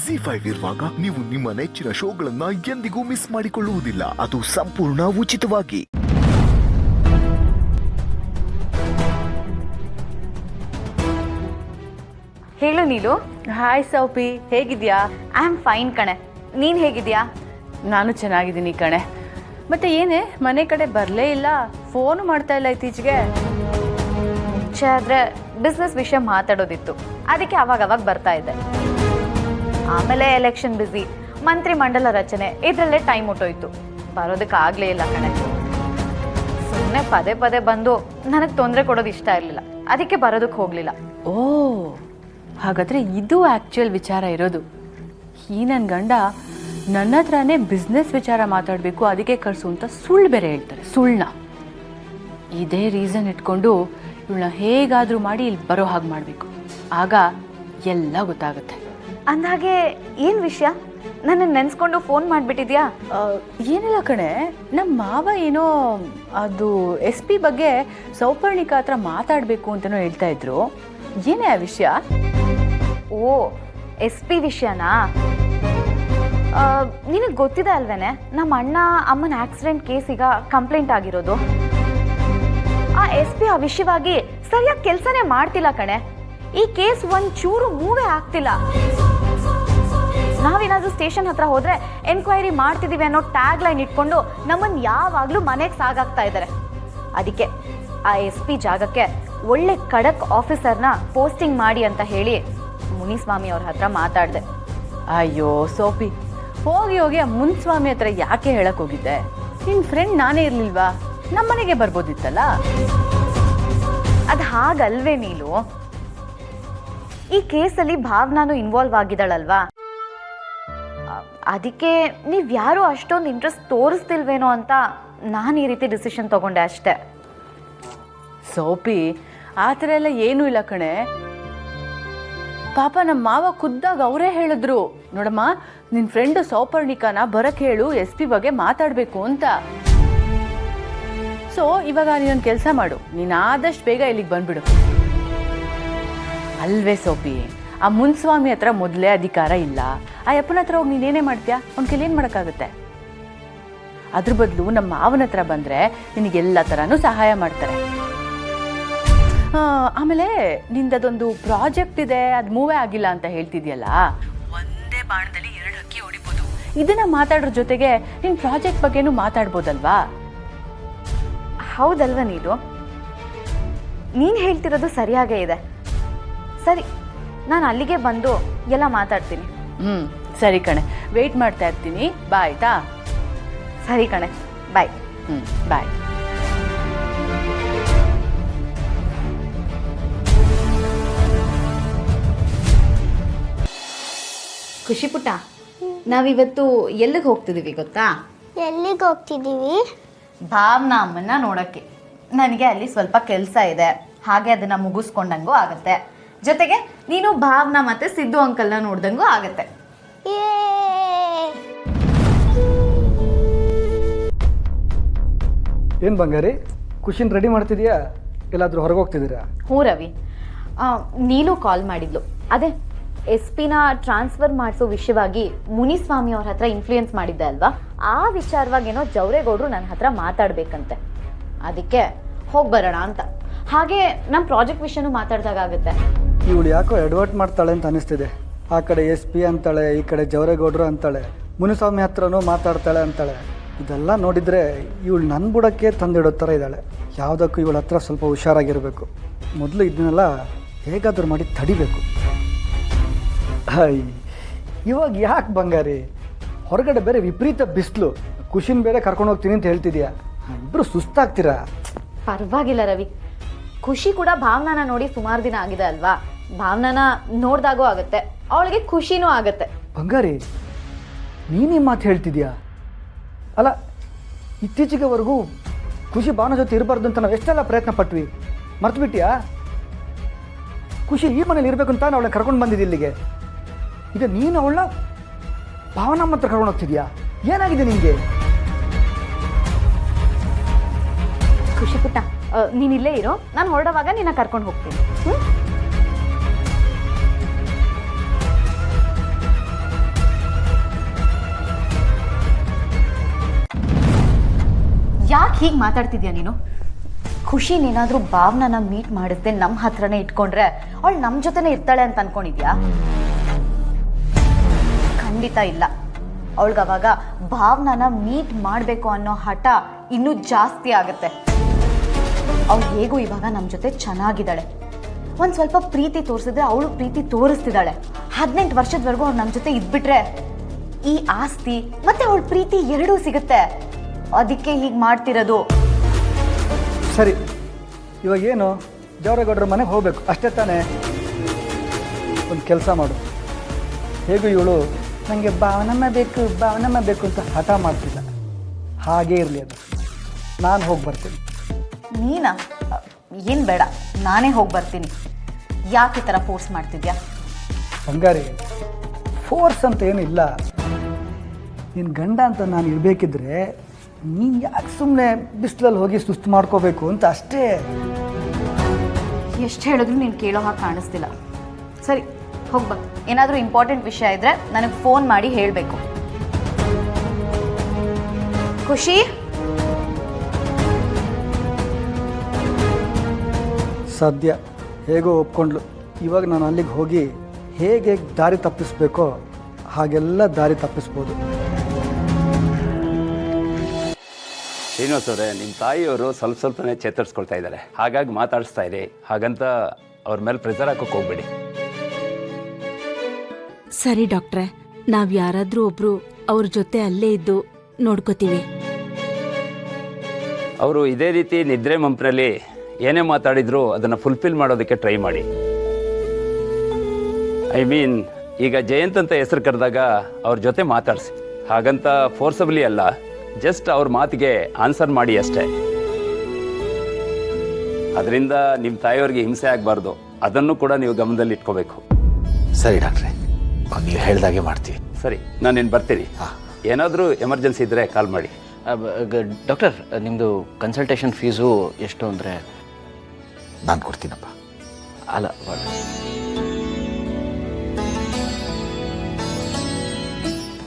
ಜಿ5 ಇರುವಾಗ ನೀವು ನಿಮ್ಮ ನೆಚ್ಚಿನ ಶೋಗಳನ್ನ ಎಂದಿಗೂ ಮಿಸ್ ಮಾಡಿಕೊಳ್ಳುವುದಿಲ್ಲ. ಅದು ಸಂಪೂರ್ಣ ಉಚಿತವಾಗಿ. ಹೇಳು ನೀಲು. ಹಾಯ್ ಸೌಪಿ, ಹೇಗಿದ್ಯಾ? ಐ ಆಮ್ ಫೈನ್ ಕಣೆ, ನೀನು ಹೇಗಿದ್ಯಾ? ನಾನು ಚೆನ್ನಾಗಿದ್ದೀನಿ ಕಣೆ. ಮತ್ತೆ ಏನೇ ಮನೆ ಕಡೆ ಬರಲೇ ಇಲ್ಲ, ಫೋನು ಮಾಡ್ತಾ ಇಲ್ಲ ಇತ್ತೀಚೆಗೆ? ಆದರೆ ಬಿಸ್ನೆಸ್ ವಿಷಯ ಮಾತಾಡೋದಿತ್ತು, ಅದಕ್ಕೆ ಅವಾಗ ಬರ್ತಾ ಇದ್ದೆ. ಆಮೇಲೆ ಎಲೆಕ್ಷನ್ ಬ್ಯುಸಿ, ಮಂತ್ರಿ ಮಂಡಲ ರಚನೆ, ಇದರಲ್ಲೇ ಟೈಮ್ ಹೊಟ್ಟೋಯ್ತು, ಬರೋದಕ್ಕಾಗಲೇ ಇಲ್ಲ ಕಣೆ. ಸುಮ್ಮನೆ ಪದೇ ಬಂದು ನನಗೆ ತೊಂದರೆ ಕೊಡೋದು ಇಷ್ಟ ಇರಲಿಲ್ಲ, ಅದಕ್ಕೆ ಬರೋದಕ್ಕೆ ಹೋಗಲಿಲ್ಲ. ಓ, ಹಾಗಾದರೆ ಇದು ಆ್ಯಕ್ಚುಯಲ್ ವಿಚಾರ ಇರೋದು. ಈ ನನ್ನ ಗಂಡ ನನ್ನ ಹತ್ರನೇ ಬಿಸ್ನೆಸ್ ವಿಚಾರ ಮಾತಾಡಬೇಕು, ಅದಕ್ಕೆ ಕಳಿಸು ಅಂತ ಸುಳ್ಳು ಬೇರೆ ಹೇಳ್ತಾರೆ. ಸುಳ್ಳನ್ನ ಇದೇ ರೀಸನ್ ಇಟ್ಕೊಂಡು ಇವಳನ್ನ ಹೇಗಾದರೂ ಮಾಡಿ ಇಲ್ಲಿ ಬರೋ ಹಾಗೆ ಮಾಡಬೇಕು. ಆಗ ಎಲ್ಲ ಗೊತ್ತಾಗುತ್ತೆ. ಅಂದಾಗೆ ಏನು ವಿಷಯ? ನನ್ನನ್ನು ನೆನೆಸ್ಕೊಂಡು ಫೋನ್ ಮಾಡಿಬಿಟ್ಟಿದ್ಯಾ? ಏನಿಲ್ಲ ಕಣೆ, ನಮ್ಮ ಮಾವ ಏನೋ ಅದು SP ಬಗ್ಗೆ ಸೌಪರ್ಣಿಕಾ ಹತ್ರ ಮಾತಾಡಬೇಕು ಅಂತನೋ ಹೇಳ್ತಾ ಇದ್ರು. ಏನೇ ಆ ವಿಷಯ? ಓ, SP ವಿಷಯನಾ? ನಿನಗೆ ಗೊತ್ತಿದೆ ಅಲ್ವೇನೆ, ನಮ್ಮ ಅಣ್ಣ ಅಮ್ಮನ ಆಕ್ಸಿಡೆಂಟ್ ಕೇಸ್ ಈಗ ಕಂಪ್ಲೇಂಟ್ ಆಗಿರೋದು. ಆ SP ಆ ವಿಷಯವಾಗಿ ಸರಿಯಾಗಿ ಕೆಲಸನೇ ಮಾಡ್ತಿಲ್ಲ ಕಣೆ. ಈ ಕೇಸ್ ಒಂಚೂರು ಮೂವೇ ಆಗ್ತಿಲ್ಲ. ನಾವೇನಾದ್ರೂ ಸ್ಟೇಷನ್ ಹತ್ರ ಹೋದ್ರೆ ಎನ್ಕ್ವೈರಿ ಮಾಡ್ತಿದೀವಿ ಅನ್ನೋ ಟ್ಯಾಗ್ ಲೈನ್ ಇಟ್ಕೊಂಡು ನಮ್ಮನ್ನು ಯಾವಾಗಲೂ ಮನೆಗೆ ಸಾಗಾಗ್ತಾ ಇದ್ದಾರೆ. ಅದಕ್ಕೆ ಆ SP ಜಾಗಕ್ಕೆ ಒಳ್ಳೆ ಖಡಕ್ ಆಫೀಸರ್ನ ಪೋಸ್ಟಿಂಗ್ ಮಾಡಿ ಅಂತ ಹೇಳಿ ಮುನಿಸ್ವಾಮಿ ಅವ್ರ ಹತ್ರ ಮಾತಾಡಿದೆ. ಅಯ್ಯೋ ಸೋಪಿ, ಹೋಗಿ ಆ ಮುನ್ಸ್ವಾಮಿ ಹತ್ರ ಯಾಕೆ ಹೇಳಕ್ ಹೋಗಿದ್ದೆ? ನಿನ್ನ ಫ್ರೆಂಡ್ ನಾನೇ ಇರ್ಲಿಲ್ವಾ? ನಮ್ಮನೆಗೆ ಬರ್ಬೋದಿತ್ತಲ್ಲ. ಅದು ಹಾಗಲ್ವೇ ನೀಲು, ಈ ಕೇಸಲ್ಲಿ ಭಾವನಾನು ಇನ್ವಾಲ್ವ್ ಆಗಿದ್ದಾಳಲ್ವಾ, ಅದಕ್ಕೆ ನೀವು ಯಾರು ಅಷ್ಟೊಂದು ಇಂಟ್ರೆಸ್ಟ್ ತೋರಿಸ್ತಿಲ್ವೇನೋ ಅಂತ ನಾನು ಈ ರೀತಿ ಡಿಸಿಷನ್ ತಗೊಂಡೆ ಅಷ್ಟೆ. ಸೋಪಿ, ಆ ಥರ ಎಲ್ಲ ಏನೂ ಇಲ್ಲ ಕಣೆ. ಪಾಪ ನಮ್ಮ ಮಾವ ಖುದ್ದಾಗ ಅವರೇ ಹೇಳಿದ್ರು, ನೋಡಮ್ಮ ನಿನ್ನ ಫ್ರೆಂಡು ಸೌಪರ್ಣಿಕಾನ ಬರಕ್ಕೆ ಹೇಳು, SP ಬಗ್ಗೆ ಮಾತಾಡಬೇಕು ಅಂತ. ಸೊ ಇವಾಗ ನೀನೊಂದು ಕೆಲಸ ಮಾಡು, ನೀನು ಆದಷ್ಟು ಬೇಗ ಇಲ್ಲಿಗೆ ಬಂದ್ಬಿಡು. ಅಲ್ವೇ ಸೋಪಿ, ಆ ಮುನ್ಸ್ವಾಮಿ ಹತ್ರ ಮೊದಲೇ ಅಧಿಕಾರ ಇಲ್ಲ. ಆ ಅಪ್ಪನ ಹತ್ರ ಹೋಗಿ ನೀನೇನೇ ಮಾಡ್ತೀಯಾ? ಅವ್ನ ಕೈಲಿ ಏನು ಮಾಡೋಕ್ಕಾಗುತ್ತೆ? ಅದ್ರ ಬದಲು ನಮ್ಮ ಮಾವನ ಹತ್ರ ಬಂದರೆ ನಿನಗೆಲ್ಲ ಥರನೂ ಸಹಾಯ ಮಾಡ್ತಾರೆ. ಆಮೇಲೆ ನಿಂದದೊಂದು ಪ್ರಾಜೆಕ್ಟ್ ಇದೆ, ಅದು ಮೂವೇ ಆಗಿಲ್ಲ ಅಂತ ಹೇಳ್ತಿದ್ಯಲ್ಲ, ಒಂದೇ ಬಾಣದಲ್ಲಿ 2 ಹಕ್ಕಿ ಹೊಡಿಬೋದು. ಇದನ್ನ ಮಾತಾಡೋದ್ರ ಜೊತೆಗೆ ನಿನ್ನ ಪ್ರಾಜೆಕ್ಟ್ ಬಗ್ಗೆನೂ ಮಾತಾಡ್ಬೋದಲ್ವಾ? ಹೌದಲ್ವ ನೀನು ಹೇಳ್ತಿರೋದು ಸರಿಯಾಗೇ ಇದೆ. ಸರಿ, ನಾನು ಅಲ್ಲಿಗೆ ಬಂದು ಎಲ್ಲ ಮಾತಾಡ್ತೀನಿ. ಸರಿ ಕಣೆ, ವೆಯ್ಟ್ ಮಾಡ್ತಾ ಇರ್ತೀನಿ. ಬಾಯ್ ಆಯ್ತಾ? ಸರಿ ಕಣೆ, ಬಾಯ್. ಬಾಯ್. ಖುಷಿ ಪುಟ್ಟ, ನಾವಿವತ್ತು ಎಲ್ಲಿಗೆ ಹೋಗ್ತಿದ್ದೀವಿ ಗೊತ್ತಾ? ಎಲ್ಲಿಗೆ ಹೋಗ್ತಿದ್ದೀವಿ? ಭಾವನಾ ಅಮ್ಮನ್ನ ನೋಡೋಕ್ಕೆ. ನನಗೆ ಅಲ್ಲಿ ಸ್ವಲ್ಪ ಕೆಲಸ ಇದೆ, ಹಾಗೆ ಅದನ್ನು ಮುಗಿಸ್ಕೊಂಡಂಗೂ ಆಗುತ್ತೆ. ಜೊತೆಗೆ ನೀನು ಭಾವನಾ ಮತ್ತು ಸಿದ್ದು ಅಂಕಲ್ನ ನೋಡ್ದಂಗೂ ಆಗುತ್ತೆ. ಏನು ಬಂಗಾರಿ, ಖುಷಿನ ರೆಡಿ ಮಾಡ್ತಿದ್ಯಾ? ಎಲ್ಲಾದರೂ ಹೊರಗೆ ಹೋಗ್ತಿದ್ದೀರಾ? ಹ್ಞೂ ರವಿ, ನೀನು ಕಾಲ್ ಮಾಡಿದ್ಲು. ಅದೇ SP ನ ಟ್ರಾನ್ಸ್ಫರ್ ಮಾಡಿಸೋ ವಿಷಯವಾಗಿ ಮುನಿಸ್ವಾಮಿ ಅವ್ರ ಹತ್ರ ಇನ್ಫ್ಲೂಯೆನ್ಸ್ ಮಾಡಿದ್ದೆ ಅಲ್ವಾ, ಆ ವಿಚಾರವಾಗೇನೋ ಜವರೇಗೌಡರು ನನ್ನ ಹತ್ರ ಮಾತಾಡಬೇಕಂತೆ. ಅದಕ್ಕೆ ಹೋಗಿ ಬರೋಣ ಅಂತ. ಹಾಗೆ ನಮ್ಮ ಪ್ರಾಜೆಕ್ಟ್ ವಿಷಯನೂ ಮಾತಾಡ್ದಾಗುತ್ತೆ. ಇವಳು ಯಾಕೋ ಎಡವಟ್ ಮಾಡ್ತಾಳೆ ಅಂತ ಅನಿಸ್ತಿದೆ. ಆ ಕಡೆ SP ಅಂತಾಳೆ, ಈ ಕಡೆ ಜವರೇಗೌಡರು ಅಂತಾಳೆ, ಮುನಿಸ್ವಾಮಿ ಹತ್ರನೂ ಮಾತಾಡ್ತಾಳೆ ಅಂತಾಳೆ. ಇದೆಲ್ಲ ನೋಡಿದರೆ ಇವಳು ನನ್ನ ಬುಡಕ್ಕೆ ತಂದಿಡೋ ಥರ ಇದ್ದಾಳೆ. ಯಾವುದಕ್ಕೂ ಇವಳ ಹತ್ರ ಸ್ವಲ್ಪ ಹುಷಾರಾಗಿರಬೇಕು. ಮೊದಲು ಇದನ್ನೆಲ್ಲ ಹೇಗಾದರೂ ಮಾಡಿ ತಡಿಬೇಕು. ಇವಾಗ ಯಾಕೆ ಬಂಗಾರಿ, ಹೊರಗಡೆ ಬೇರೆ ವಿಪರೀತ ಬಿಸಿಲು, ಖುಷಿನ ಬೇರೆ ಕರ್ಕೊಂಡು ಹೋಗ್ತೀನಿ ಅಂತ ಹೇಳ್ತಿದ್ಯಾ? ಇಬ್ಬರು ಸುಸ್ತಾಗ್ತೀರಾ? ಪರವಾಗಿಲ್ಲ ರವಿ, ಖುಷಿ ಕೂಡ ಭಾವನಾನ ನೋಡಿ ಸುಮಾರು ದಿನ ಆಗಿದೆ ಅಲ್ವಾ, ಭಾವನಾನ ನೋಡ್ದಾಗೂ ಆಗುತ್ತೆ, ಅವಳಿಗೆ ಖುಷಿನೂ ಆಗುತ್ತೆ. ಬಂಗಾರಿ, ನೀನೇ ಮಾತು ಹೇಳ್ತಿದ್ಯಾ? ಅಲ್ಲ, ಇತ್ತೀಚೆಗೆವರೆಗೂ ಖುಷಿ ಭಾವನ ಜೊತೆ ಇರಬಾರ್ದು ಅಂತ ನಾವು ಎಷ್ಟೆಲ್ಲ ಪ್ರಯತ್ನ ಪಟ್ವಿ, ಮರ್ತು ಬಿಟ್ಟಿಯಾ? ಖುಷಿ ಈ ಮನೇಲಿ ಇರಬೇಕು ಅಂತ ಅವಳನ್ನ ಕರ್ಕೊಂಡು ಬಂದಿದ್ದೆ ಇಲ್ಲಿಗೆ. ಈಗ ನೀನು ಅವಳನ್ನ ಭಾವನಮ್ಮ ಹತ್ರ ಕರ್ಕೊಂಡು ಹೋಗ್ತಿದ್ಯಾ? ಏನಾಗಿದೆ ನಿಮಗೆ? ಖುಷಿ ಪುಟ್ಟ, ನೀನಿಲ್ಲೇ ಇರೋ, ನಾನು ಹೊರಡುವಾಗ ನಿನ್ನ ಕರ್ಕೊಂಡು ಹೋಗ್ತೀನಿ. ಹೀಗೆ ಮಾತಾಡ್ತಿದ್ಯಾ ನೀನು? ಖುಷಿನೇನಾದರೂ ಭಾವನನ ಮೀಟ್ ಮಾಡಿಸ್ದೆ ನಮ್ಮ ಹತ್ರನೇ ಇಟ್ಕೊಂಡ್ರೆ ಅವಳು ನಮ್ಮ ಜೊತೆನೇ ಇರ್ತಾಳೆ ಅಂತ ಅನ್ಕೊಂಡಿದ್ಯಾ? ಖಂಡಿತ ಇಲ್ಲ. ಅವಳಿಗವಾಗ ಭಾವನನ ಮೀಟ್ ಮಾಡಬೇಕು ಅನ್ನೋ ಹಠ ಇನ್ನೂ ಜಾಸ್ತಿ ಆಗುತ್ತೆ. ಅವಳು ಹೇಗೂ ಇವಾಗ ನಮ್ಮ ಜೊತೆ ಚೆನ್ನಾಗಿದ್ದಾಳೆ. ಒಂದು ಸ್ವಲ್ಪ ಪ್ರೀತಿ ತೋರಿಸಿದ್ರೆ ಅವಳು ಪ್ರೀತಿ ತೋರಿಸ್ತಿದ್ದಾಳೆ. 18 ವರ್ಷದವರೆಗೂ ಅವ್ಳು ನಮ್ಮ ಜೊತೆ ಇದ್ಬಿಟ್ರೆ ಈ ಆಸ್ತಿ ಮತ್ತೆ ಅವಳ ಪ್ರೀತಿ ಎರಡೂ ಸಿಗುತ್ತೆ. ಅದಕ್ಕೆ ಹೀಗೆ ಮಾಡ್ತಿರೋದು. ಸರಿ, ಇವಾಗ ಏನು, ದೇವರೇಗೌಡರ ಮನೆಗೆ ಹೋಗ್ಬೇಕು ಅಷ್ಟೇ ತಾನೇ? ಒಂದು ಕೆಲಸ ಮಾಡು, ಹೇಗೂ ಇವಳು ನನಗೆ ಭಾವನಮ್ಮ ಬೇಕು ಅಂತ ಹಠ ಮಾಡ್ತಿಲ್ಲ. ಹಾಗೇ ಇರಲಿ, ಅದು ನಾನು ಹೋಗಿ ಬರ್ತೀನಿ. ನೀನಾ? ಏನು ಬೇಡ, ನಾನೇ ಹೋಗಿ ಬರ್ತೀನಿ. ಯಾಕೆ ಈ ಥರ ಫೋರ್ಸ್ ಮಾಡ್ತಿದ್ಯಾ? ಬಂಗಾರಿ, ಫೋರ್ಸ್ ಅಂತ ಏನಿಲ್ಲ. ನಿನ್ನ ಗಂಡ ಅಂತ ನಾನು ಇರಬೇಕಿದ್ರೆ ನೀನು ಯಾಕೆ ಸುಮ್ಮನೆ ಬಿಸಿಲಲ್ಲಿ ಹೋಗಿ ಸುಸ್ತು ಮಾಡ್ಕೋಬೇಕು ಅಂತ ಅಷ್ಟೇ. ಎಷ್ಟು ಹೇಳಿದ್ರು ನೀನು ಕೇಳೋ ಹಾಗೆ ಕಾಣಿಸ್ತಿಲ್ಲ. ಸರಿ, ಹೋಗ್ಬಾ. ಏನಾದರೂ ಇಂಪಾರ್ಟೆಂಟ್ ವಿಷಯ ಇದ್ದರೆ ನನಗೆ ಫೋನ್ ಮಾಡಿ ಹೇಳಬೇಕು. ಖುಷಿ, ಸದ್ಯ ಹೇಗೋ ಒಪ್ಕೊಂಡ್ಲು. ಇವಾಗ ನಾನು ಅಲ್ಲಿಗೆ ಹೋಗಿ ಹೇಗೆ ದಾರಿ ತಪ್ಪಿಸ್ಬೇಕೋ ಹಾಗೆಲ್ಲ ದಾರಿ ತಪ್ಪಿಸ್ಬೋದು. ಶ್ರೀನಿವಾಸ್ ಅವರೇ, ನಿಮ್ಮ ತಾಯಿಯವರು ಸ್ವಲ್ಪನೇ ಚೇತರಿಸ್ಕೊಳ್ತಾ ಇದ್ದಾರೆ. ಹಾಗಾಗಿ ಮಾತಾಡಿಸ್ತಾ ಇರಿ. ಹಾಗಂತ ಅವ್ರ ಮೇಲೆ ಪ್ರೆಷರ್ ಹಾಕೋಕೆ ಹೋಗ್ಬೇಡಿ. ಸರಿ ಡಾಕ್ಟ್ರೆ, ನಾವ್ ಯಾರಾದ್ರೂ ಒಬ್ರು ಅವ್ರ ಜೊತೆ ಅಲ್ಲೇ ಇದ್ದು ನೋಡ್ಕೋತೀವಿ. ಅವರು ಇದೇ ರೀತಿ ನಿದ್ರೆ ಮಂಪ್ರಲ್ಲಿ ಏನೇ ಮಾತಾಡಿದ್ರು ಅದನ್ನು ಫುಲ್ಫಿಲ್ ಮಾಡೋದಕ್ಕೆ ಟ್ರೈ ಮಾಡಿ. ಐ ಮೀನ್, ಈಗ ಜಯಂತ್ ಅಂತ ಹೆಸರು ಕರೆದಾಗ ಅವ್ರ ಜೊತೆ ಮಾತಾಡಿಸಿ. ಹಾಗಂತ ಫೋರ್ಸಬಲಿ ಅಲ್ಲ, ಜಸ್ಟ್ ಅವ್ರ ಮಾತಿಗೆ ಆನ್ಸರ್ ಮಾಡಿ ಅಷ್ಟೇ. ಅದರಿಂದ ನಿಮ್ಮ ತಾಯಿಯವ್ರಿಗೆ ಹಿಂಸೆ ಆಗಬಾರ್ದು. ಅದನ್ನು ಕೂಡ ನೀವು ಗಮನದಲ್ಲಿ ಇಟ್ಕೋಬೇಕು. ಸರಿ ಡಾಕ್ಟ್ರೆ, ನೀವು ಹೇಳ್ದಾಗೆ ಮಾಡ್ತೀವಿ. ಸರಿ, ನಾನಿನ್ನು ಬರ್ತೀನಿ. ಏನಾದರೂ ಎಮರ್ಜೆನ್ಸಿ ಇದ್ದರೆ ಕಾಲ್ ಮಾಡಿ. ಡಾಕ್ಟರ್, ನಿಮ್ಮದು ಕನ್ಸಲ್ಟೇಷನ್ ಫೀಸು ಎಷ್ಟು ಅಂದರೆ? ನಾನು ಕೊಡ್ತೀನಪ್ಪ. ಅಲ್ಲ,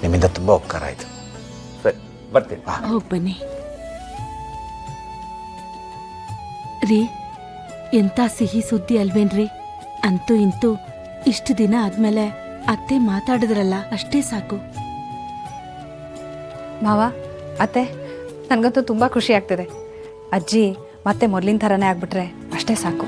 ನಿಮ್ಮಿಂದ ತುಂಬ ಉಪಕಾರ ಆಯಿತು. ಸರಿ, ಬರ್ತೀನಿ. ಹೋಗ್ ಬನ್ನಿ ರೀ. ಎಂಥ ಸಿಹಿ ಸುದ್ದಿ ಅಲ್ವೇನ್ರಿ? ಅಂತೂ ಇಂತೂ ಇಷ್ಟು ದಿನ ಆದ್ಮೇಲೆ ಅತ್ತೆ ಮಾತಾಡಿದ್ರಲ್ಲ, ಅಷ್ಟೇ ಸಾಕು. ಮಾವ, ಅತ್ತೆ, ನನಗಂತೂ ತುಂಬ ಖುಷಿ ಆಗ್ತಿದೆ. ಅಜ್ಜಿ ಮತ್ತೆ ಮೊದಲಿನ ಥರನೇ ಆಗ್ಬಿಟ್ರೆ ಅಷ್ಟೇ ಸಾಕು.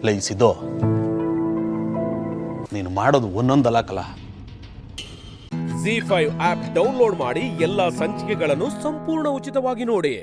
ಲೈಸಿದೋ, ನೀನು ಮಾಡೋದು ಒಂದೊಂದಲ್ಲ ಕಲ. ZEE5 ಆಪ್ ಡೌನ್ಲೋಡ್ ಮಾಡಿ ಎಲ್ಲಾ ಸಂಚಿಕೆಗಳನ್ನು ಸಂಪೂರ್ಣ ಉಚಿತವಾಗಿ ನೋಡಿ.